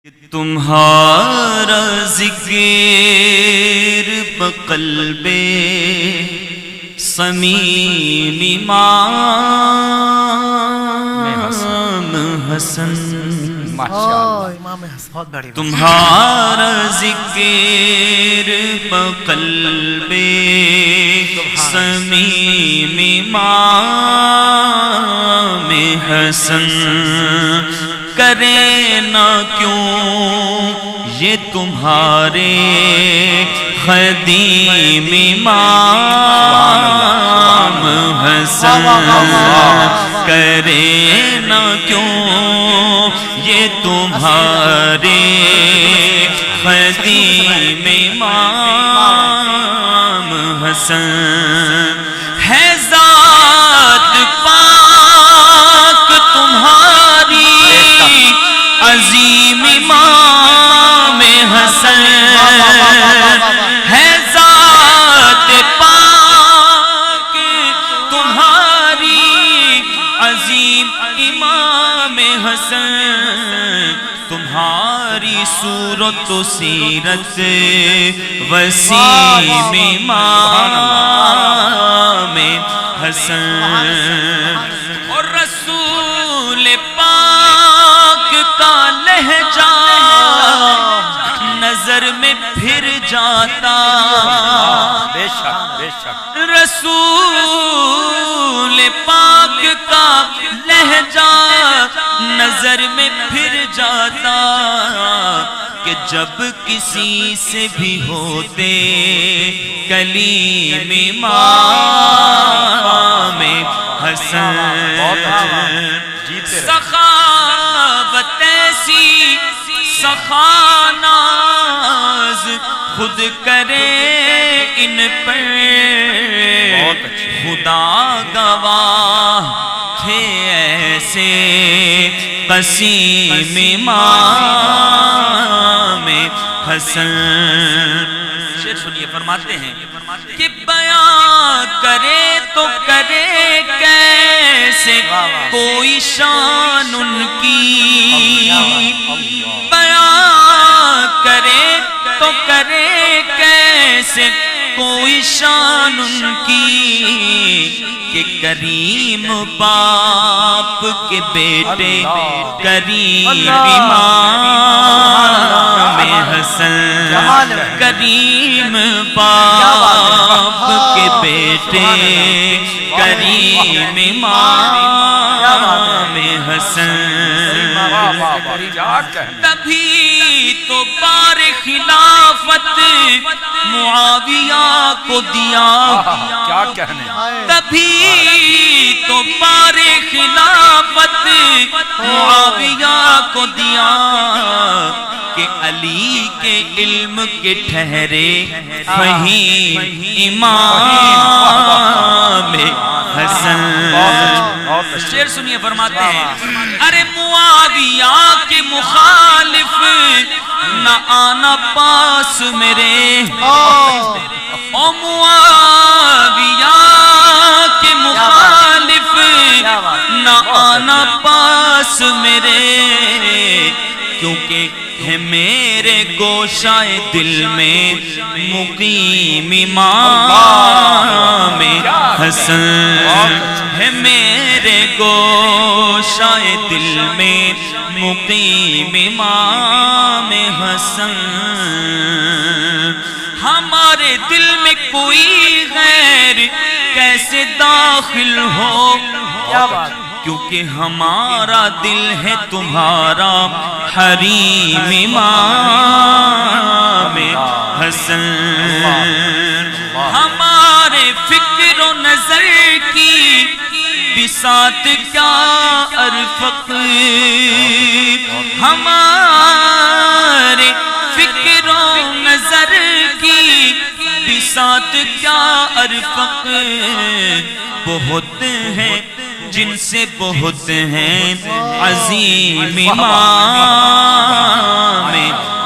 تمہارا ذکر بقلب صمیم امام حسن، تمہارا ذکر بقلب صمیم امام حسن، کرے نہ کیوں یہ تمہارے خدیم امام حسن، کرے نہ کیوں یہ تمہارے خدیم امام حسن، ہے ذات پاک تمہاری عظیم امام حسن، ہے ذات پاک تمہاری عظیم امام حسن، تمہاری صورت و سیرت وسیم امام حسن، اور رسول پاک کا لہجہ نظر میں پھر جاتا، رسول پاک کا لہجہ نظر میں پھر جاتا، کہ جب کسی سے بھی ہوتے کلیم امام حسن، سخاوت ایسی سخاناز خود کرے ان پر، خدا گواہ تھے ایسے قسیم امام حسن، شعر سنیے فرماتے ہیں کہ بیان کرے تو کرے کیسے کوئی شان ان کی، بیان کرے تو کرے کیسے کوئی شان ان کی، کہ کریم باپ کے بیٹے کریم امام حسن، کریم باپ کے بیٹے کریم امام حسن، تبھی تو بار خلافت معاویہ کو دیا، تبھی تو بار خلافت معاویہ کو دیا، کہ علی کے علم کے ٹھہرے فہیم امام حسن، شعر سنیے فرماتے ہیں، ارے معاویہ کے مخالف نہ آنا پاس میرے، او معاویہ کے مخالف نہ آنا پاس میرے، کیونکہ ہے میرے گوشائے دل میں مقیم امام حسن، ہے میرے گوشائے دل میں مقیم امام حسن، ہمارے دل میں کوئی غیر کیسے داخل ہو، کیونکہ ہمارا دل ہے تمہارا حریم امام حسن، ہمارے فکر و نظر کی بساط کیا ارفق، ہمارے فکر و نظر کی بساط کیا ارفق، بہت ہیں جن سے بہت ہیں عظیم امام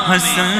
حسن۔